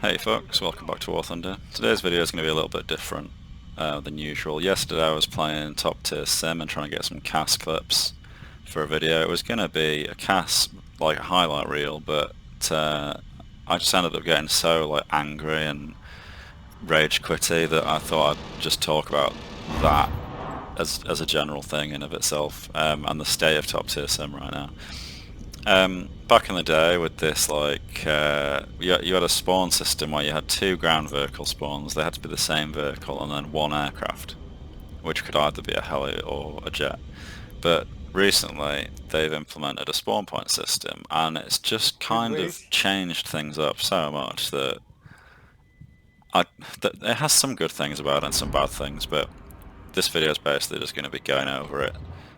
Hey folks, welcome back to WarThunder. Today's video is going to be a little bit different than usual. Yesterday I was playing top tier sim and trying to get some CAS clips for a video. It was going to be a CAS, like a highlight reel, but I just ended up getting so angry and rage quitty that I thought I'd just talk about that as a general thing in of itself, and the state of top tier sim right now. Back in the day with this, you had a spawn system where you had two ground vehicle spawns. They had to be the same vehicle, and then one aircraft, which could either be a heli or a jet. But recently they've implemented a spawn point system, and it's just kind of changed things up so much that it has some good things about it and some bad things, but this video is basically just going to be going over it.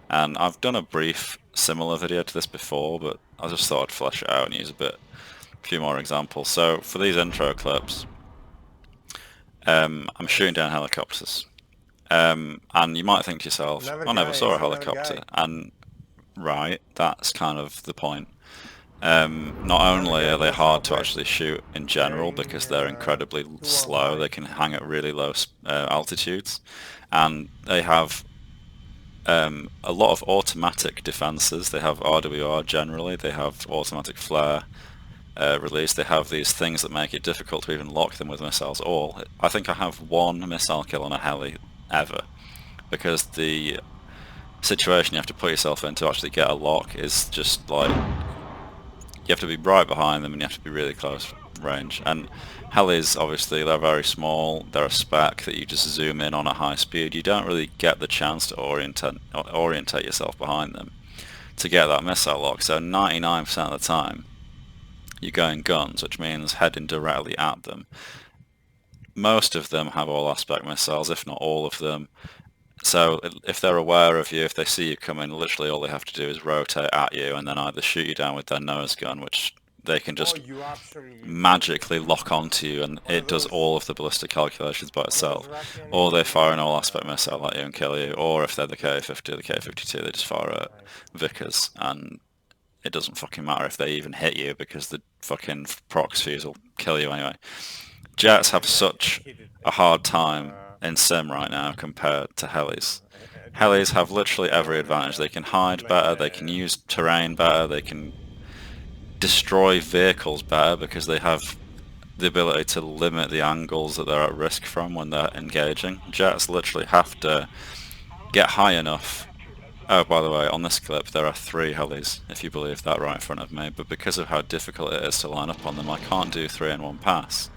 And I've done a brief similar video to this before, but I just thought I'd flesh it out and use a few more examples. So for these intro clips, I'm shooting down helicopters. And you might think to yourself, I never saw a helicopter. And right, that's kind of the point. Not only are they hard to actually shoot in general because they're incredibly slow, they can hang at really low altitudes, and they have a lot of automatic defenses. They have RWR generally, they have automatic flare release, they have these things that make it difficult to even lock them with missiles. I think I have one missile kill on a heli ever, because the situation you have to put yourself in to actually get a lock is just like, you have to be right behind them and you have to be really close range. And helis, obviously, they're very small, they're a spec that you just zoom in on at high speed. You don't really get the chance to orientate yourself behind them to get that missile lock. So 99% of the time you're going guns, which means heading directly at them. Most of them have all aspect missiles, if not all of them. So if they're aware of you, if they see you coming, literally all they have to do is rotate at you and then either shoot you down with their nose gun, which they can just magically lock onto you and it does all of the ballistic calculations by itself, or they fire an all-aspect missile at you and kill you, or if they're the K-50 or the K-52, they just fire at Vickers and it doesn't fucking matter if they even hit you because the fucking prox fuse will kill you anyway. Jets have such a hard time in sim right now compared to helis. Helis have literally every advantage. They can hide better, they can use terrain better, they can destroy vehicles better because they have the ability to limit the angles that they're at risk from when they're engaging. Jets literally have to get high enough. Oh, by the way, on this clip there are 3 helis, if you believe that, right in front of me, but because of how difficult it is to line up on them, I can't do 3 in one pass.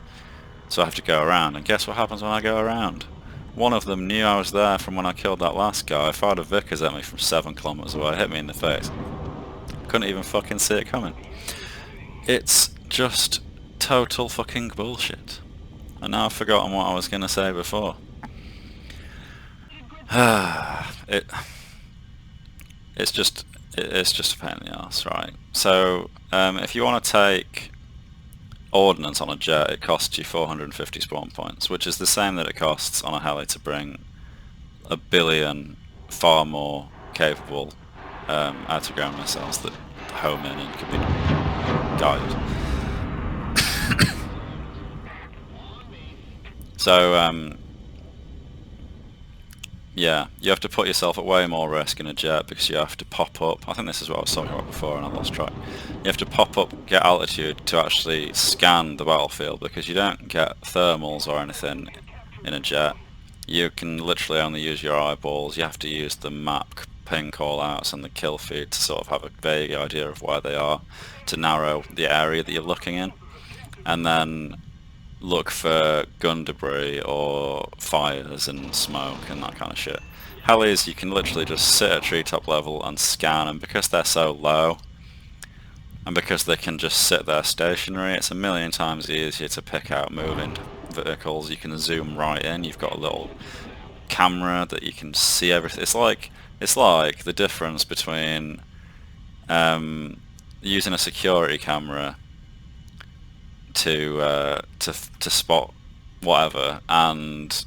So I have to go around, and guess what happens when I go around? One of them knew I was there from when I killed that last guy, fired a Vickers at me from 7 kilometers away, hit me in the face. Couldn't even fucking see it coming. It's just total fucking bullshit. And now I've forgotten what I was going to say before. It's just a pain in the ass, right? So if you want to take ordnance on a jet, it costs you 450 spawn points, which is the same that it costs on a heli to bring a billion far more capable out-of-ground missiles that home in and can be guided. So yeah, you have to put yourself at way more risk in a jet because you have to pop up. I think this is what I was talking about before and I lost track. You have to pop up, get altitude to actually scan the battlefield because you don't get thermals or anything in a jet. You can literally only use your eyeballs. You have to use the map ping callouts and the kill feed to sort of have a vague idea of where they are to narrow the area that you're looking in, and then look for gun debris or fires and smoke and that kind of shit. Helis, you can literally just sit at treetop level and scan, and because they're so low and because they can just sit there stationary, it's a million times easier to pick out moving vehicles. You can zoom right in, you've got a little camera that you can see everything. It's like the difference between using a security camera to spot whatever and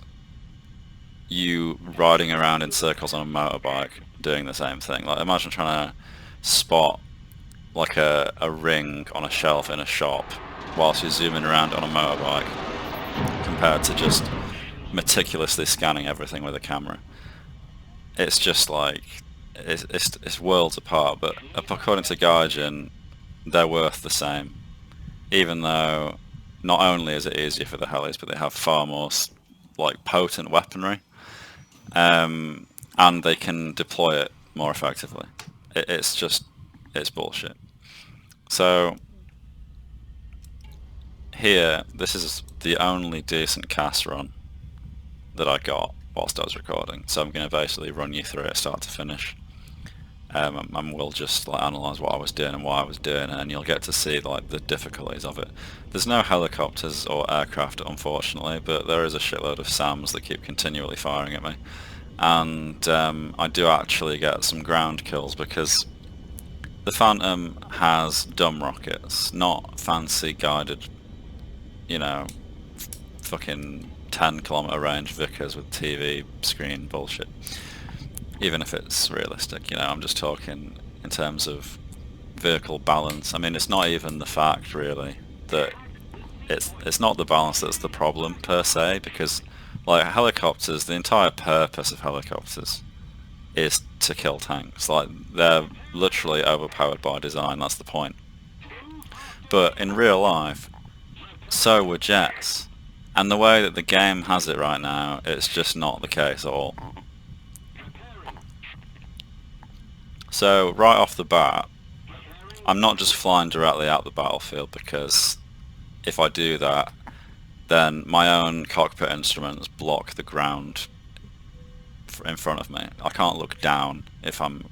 you riding around in circles on a motorbike doing the same thing. Like, imagine trying to spot like a ring on a shelf in a shop whilst you're zooming around on a motorbike, compared to just meticulously scanning everything with a camera. It's just like, it's worlds apart, but according to Gaijin, they're worth the same. Even though not only is it easier for the Helis, but they have far more like potent weaponry, and they can deploy it more effectively. It's bullshit. So here, this is the only decent CAS run that I got whilst I was recording, so I'm going to basically run you through it start to finish. And we'll just like analyse what I was doing and why I was doing it, and you'll get to see like the difficulties of it. There's no helicopters or aircraft, unfortunately, but there is a shitload of SAMs that keep continually firing at me, and I do actually get some ground kills because the Phantom has dumb rockets, not fancy guided, you know, fucking 10-kilometer range Vickers with TV screen bullshit. Even if it's realistic, you know, I'm just talking in terms of vehicle balance. I mean, it's not even the fact really that it's not the balance that's the problem per se, because like helicopters, the entire purpose of helicopters is to kill tanks. Like, they're literally overpowered by design, that's the point. But in real life, so were jets. And the way that the game has it right now, it's just not the case at all. So right off the bat, I'm not just flying directly out the battlefield, because if I do that, then my own cockpit instruments block the ground in front of me. I can't look down if I'm,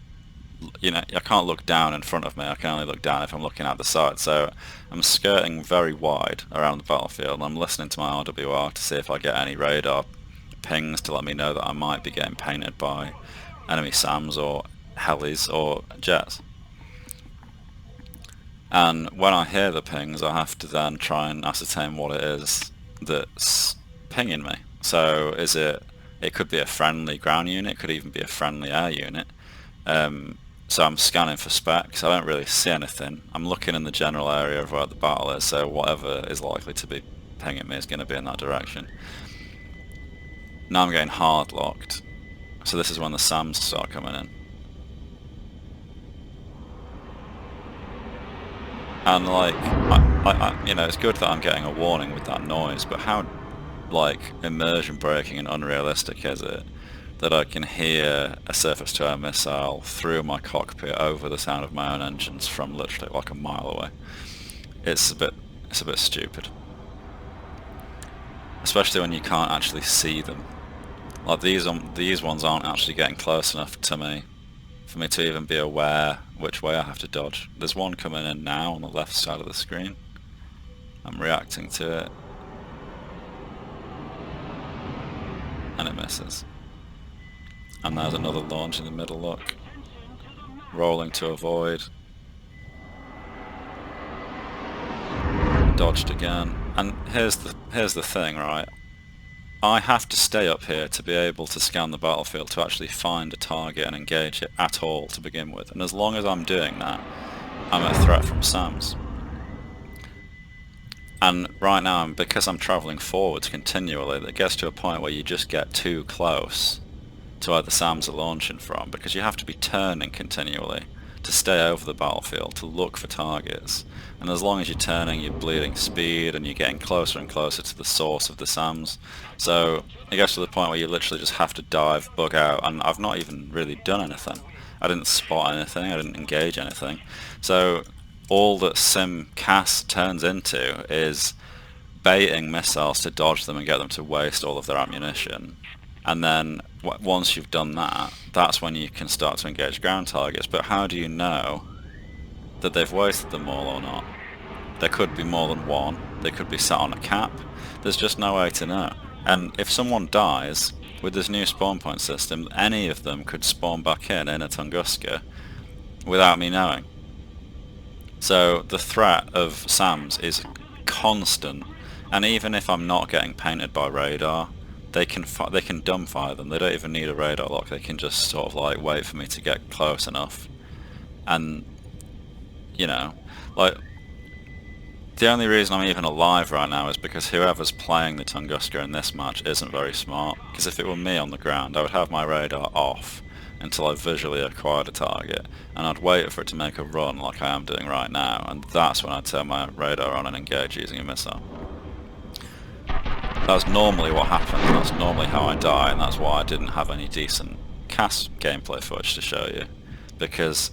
you know, I can't look down in front of me. I can only look down if I'm looking out the side. So I'm skirting very wide around the battlefield, and I'm listening to my RWR to see if I get any radar pings to let me know that I might be getting painted by enemy SAMs or Helis or jets. And when I hear the pings, I have to then try and ascertain what it is that's pinging me. So it could be a friendly ground unit, it could even be a friendly air unit. So I'm scanning for specs. I don't really see anything. I'm looking in the general area of where the battle is, so whatever is likely to be pinging me is going to be in that direction. Now I'm getting hard locked. So this is when the SAMs start coming in. And like, you know, it's good that I'm getting a warning with that noise, but how like immersion breaking and unrealistic is it that I can hear a surface-to-air missile through my cockpit over the sound of my own engines from literally like a mile away? It's a bit stupid, especially when you can't actually see them. Like these ones aren't actually getting close enough to me for me to even be aware which way I have to dodge. There's one coming in now on the left side of the screen. I'm reacting to it, and it misses. And there's another launch in the middle, look. Rolling to avoid. Dodged again. And here's the thing, right? I have to stay up here to be able to scan the battlefield to actually find a target and engage it at all to begin with. And as long as I'm doing that, I'm a threat from SAMs. And right now, because I'm travelling forwards continually, it gets to a point where you just get too close to where the SAMs are launching from, because you have to be turning continually to stay over the battlefield to look for targets. And as long as you're turning, you're bleeding speed and you're getting closer and closer to the source of the SAMs. So it gets to the point where you literally just have to dive, bug out, and I've not even really done anything. I didn't spot anything, I didn't engage anything. So all that Sim CAS turns into is baiting missiles to dodge them and get them to waste all of their ammunition. And then once you've done that, that's when you can start to engage ground targets. But how do you know that they've wasted them all or not? There could be more than one. They could be sat on a cap. There's just no way to know. And if someone dies, with this new spawn point system, any of them could spawn back in a Tunguska without me knowing. So the threat of SAMs is constant. And even if I'm not getting painted by radar, they can dumbfire them. They don't even need a radar lock. They can just sort of like wait for me to get close enough, and you know, like The only reason I'm even alive right now is because whoever's playing the Tunguska in this match isn't very smart. Because if it were me on the ground, I would have my radar off until I visually acquired a target, and I'd wait for it to make a run like I am doing right now, and that's when I'd turn my radar on and engage using a missile. That's normally what happens, that's normally how I die, and that's why I didn't have any decent CAS gameplay footage to show you. Because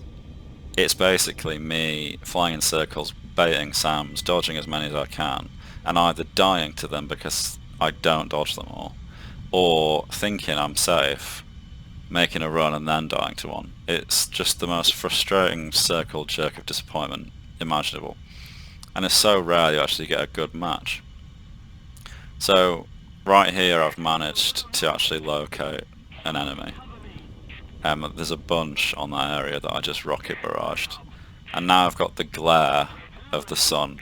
it's basically me flying in circles, baiting SAMs, dodging as many as I can, and either dying to them because I don't dodge them all, or thinking I'm safe, making a run and then dying to one. It's just the most frustrating circle jerk of disappointment imaginable. And it's so rare you actually get a good match. So right here I've managed to actually locate an enemy. There's a bunch on that area that I just rocket barraged. And now I've got the glare of the sun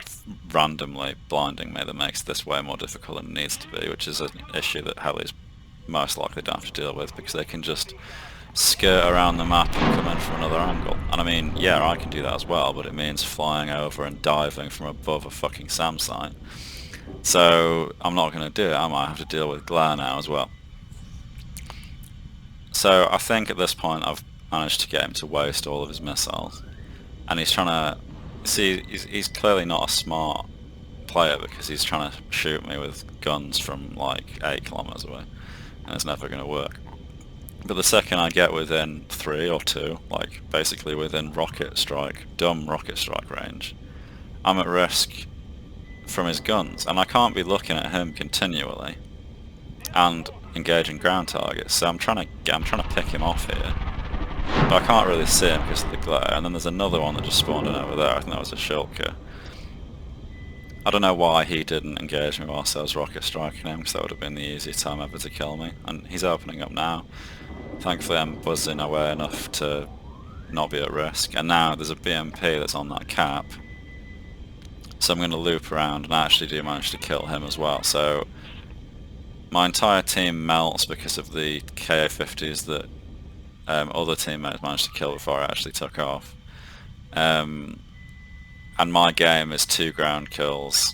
randomly blinding me that makes this way more difficult than it needs to be, which is an issue that Heli's most likely don't have to deal with, because they can just skirt around the map and come in from another angle. And I mean, yeah, I can do that as well, but it means flying over and diving from above a fucking SAM site. So I'm not going to do it. I might have to deal with glare now as well. So I think at this point I've managed to get him to waste all of his missiles, and he's trying to see, he's clearly not a smart player, because he's trying to shoot me with guns from like 8 kilometers away, and it's never going to work. But the second I get within 3 or 2, like basically within rocket strike, dumb rocket strike range, I'm at risk from his guns, and I can't be looking at him continually and engaging ground targets. So I'm trying to pick him off here, but I can't really see him because of the glare. And then there's another one that just spawned in over there. I think that was a shulker. I don't know why he didn't engage me whilst I was rocket striking him, because that would have been the easiest time ever to kill me. And he's opening up now. Thankfully I'm buzzing away enough to not be at risk. And now there's a BMP that's on that cap, so I'm going to loop around, and I actually do manage to kill him as well. So my entire team melts because of the KA-50s that other teammates managed to kill before I actually took off. And my game is 2 ground kills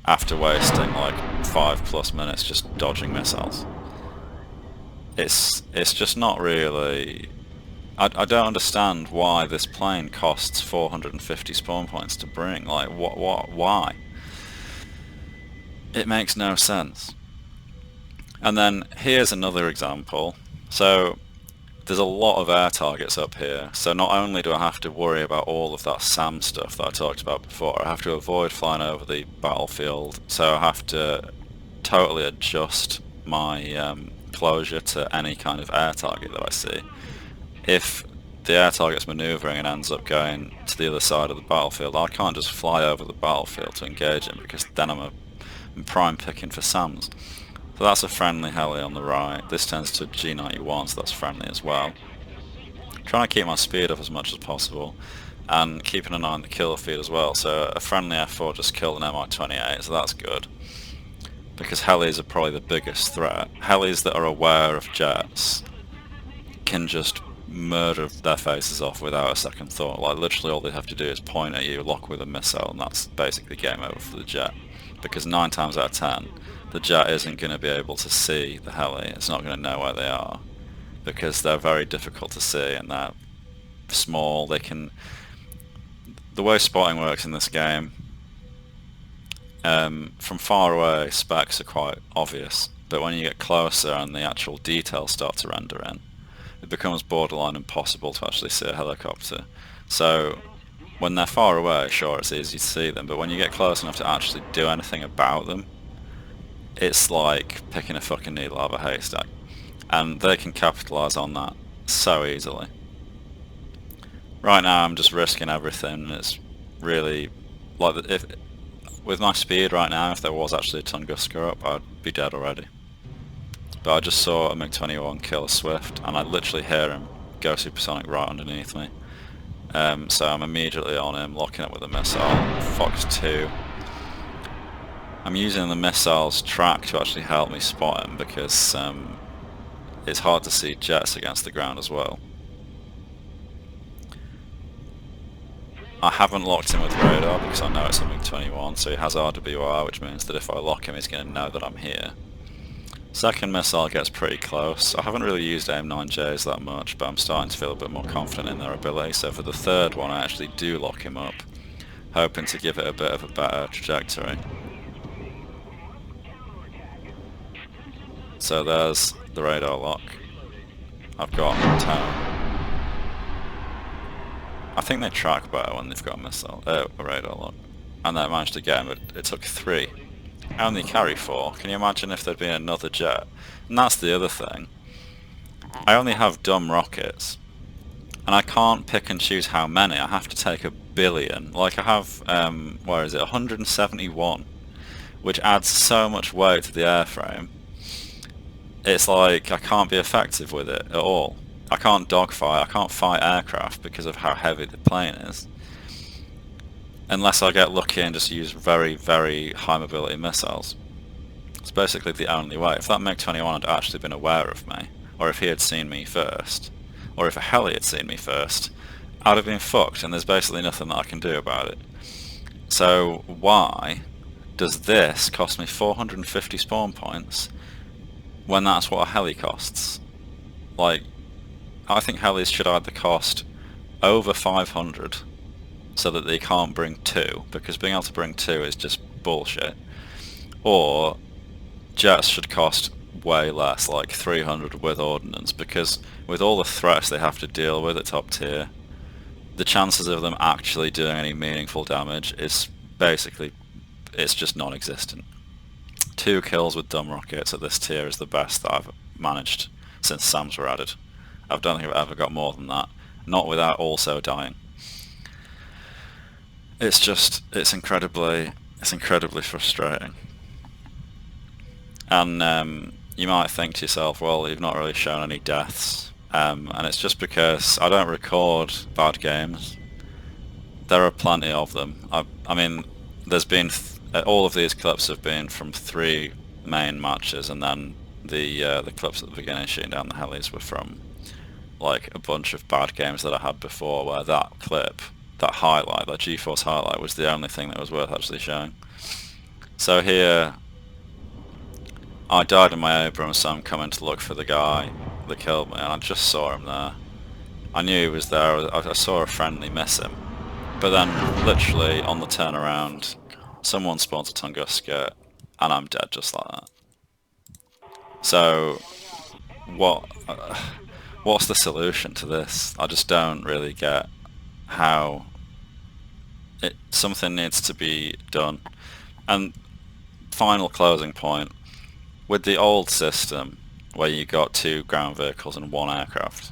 after wasting like 5+ minutes just dodging missiles. It's just not really... I don't understand why this plane costs 450 spawn points to bring. Like, why? It makes no sense. And then here's another example. So there's a lot of air targets up here, so not only do I have to worry about all of that SAM stuff that I talked about before, I have to avoid flying over the battlefield, so I have to totally adjust my closure to any kind of air target that I see. If the air target's manoeuvring and ends up going to the other side of the battlefield, I can't just fly over the battlefield to engage him, because then I'm prime picking for SAMs. So that's a friendly heli on the right. This turns to G91, so that's friendly as well. Trying to keep my speed up as much as possible, and keeping an eye on the kill feed as well. So a friendly F4 just killed an Mi-28, so that's good, because helis are probably the biggest threat. Helis that are aware of jets can just murder their faces off without a second thought. Like, literally all they have to do is point at you, lock with a missile, and that's basically game over for the jet. Because 9 times out of 10, the jet isn't going to be able to see the heli. It's not going to know where they are, because they're very difficult to see and they're small. They can... The way spotting works in this game, from far away specs are quite obvious, but when you get closer and the actual details start to render in, it becomes borderline impossible to actually see a helicopter. So when they're far away, sure, it's easy to see them, but when you get close enough to actually do anything about them, it's like picking a fucking needle out of a haystack. And they can capitalise on that so easily. Right now I'm just risking everything. It's really... like, if with my speed right now, if there was actually a Tunguska up, I'd be dead already. But I just saw a MiG-21 kill a Swift, and I literally hear him go supersonic right underneath me. So I'm immediately on him, locking up with a missile, Fox 2. I'm using the missile's track to actually help me spot him, because it's hard to see jets against the ground as well. I haven't locked him with radar because I know it's something 21, so he has RWR, which means that if I lock him he's going to know that I'm here. Second missile gets pretty close. I haven't really used AIM-9Js that much, but I'm starting to feel a bit more confident in their ability, so for the third one I actually do lock him up, hoping to give it a bit of a better trajectory. So there's the radar lock. I've got tone. I think they track better when they've got a radar lock. And I managed to get him, but it took 3. I only carry 4. Can you imagine if there'd been another jet? And that's the other thing. I only have dumb rockets. And I can't pick and choose how many. I have to take 1 billion. Like I have, where is it, 171. Which adds so much weight to the airframe. It's like I can't be effective with it at all. I can't dogfight, I can't fight aircraft because of how heavy the plane is. Unless I get lucky and just use very, very high mobility missiles. It's basically the only way. If that MiG-21 had actually been aware of me, or if he had seen me first, or if a heli had seen me first, I'd have been fucked, and there's basically nothing that I can do about it. So why does this cost me 450 spawn points when that's what a heli costs? Like, I think helis should either cost over 500 so that they can't bring 2, because being able to bring 2 is just bullshit, or jets should cost way less, like 300 with ordnance, because with all the threats they have to deal with at top tier, the chances of them actually doing any meaningful damage is basically, it's just non-existent. 2 kills with dumb rockets at this tier is the best that I've managed since SAMs were added. I don't think I've ever got more than that, not without also dying. It's incredibly frustrating. And you might think to yourself, well, you've not really shown any deaths, and it's just because I don't record bad games. There are plenty of them. I mean, there's been all of these clips have been from 3 main matches, and then the clips at the beginning shooting down the helis were from like a bunch of bad games that I had before, where that clip, that highlight, that GeForce highlight, was the only thing that was worth actually showing. So here, I died in my Abrams, so I'm coming to look for the guy that killed me, and I just saw him there. I knew he was there, I saw a friendly miss him. But then, literally, on the turnaround, someone spawns a Tunguska, and I'm dead just like that. So, what's the solution to this? I just don't really get how something needs to be done. And final closing point, with the old system where you got 2 ground vehicles and 1 aircraft,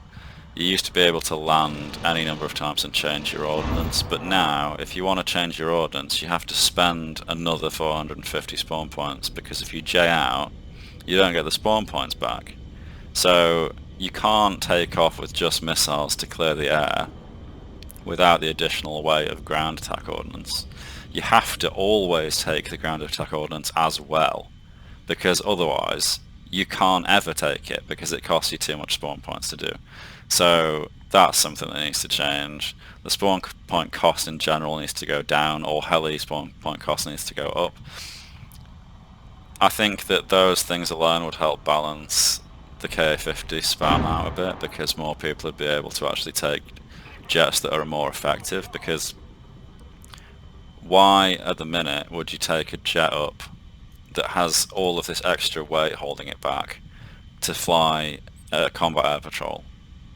you used to be able to land any number of times and change your ordnance, but now if you want to change your ordnance you have to spend another 450 spawn points, because if you J out you don't get the spawn points back. So you can't take off with just missiles to clear the air without the additional weight of ground attack ordnance. You have to always take the ground attack ordnance as well, because otherwise you can't ever take it, because it costs you too much spawn points to do. So that's something that needs to change. The spawn point cost in general needs to go down, or heli spawn point cost needs to go up. I think that those things alone would help balance the K50 spam out a bit, because more people would be able to actually take jets that are more effective. Because why at the minute would you take a jet up that has all of this extra weight holding it back to fly combat air patrol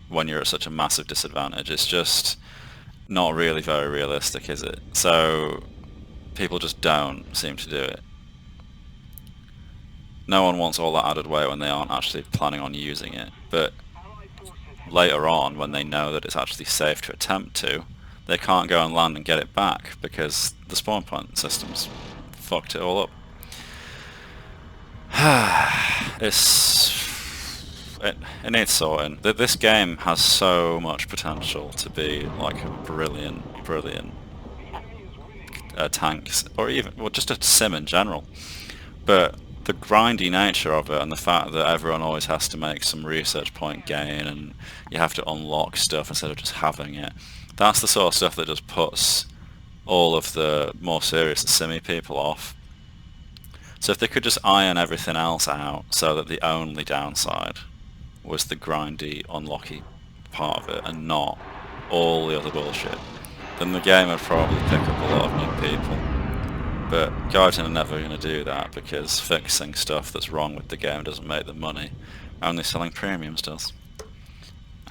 when you're at such a massive disadvantage? It's just not really very realistic, is it? So people just don't seem to do it. No one wants all that added weight when they aren't actually planning on using it, but later on, when they know that it's actually safe to attempt to, they can't go and land and get it back because the spawn point system's fucked it all up. It needs sorting. This game has so much potential to be like a brilliant tanks, or even, well, just a sim in general. But the grindy nature of it, and the fact that everyone always has to make some research point gain, and you have to unlock stuff instead of just having it, That's the sort of stuff that just puts all of the more serious simmy people off. So if they could just iron everything else out so that the only downside was the grindy, unlocky part of it and not all the other bullshit, then the game would probably pick up a lot of new people. But Guardian are never going to do that because fixing stuff that's wrong with the game doesn't make them money. Only selling premiums does.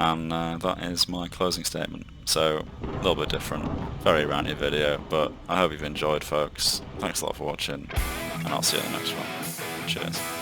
And that is my closing statement. So, a little bit different, very ranty video, but I hope you've enjoyed, folks. Thanks a lot for watching, and I'll see you in the next one. Cheers.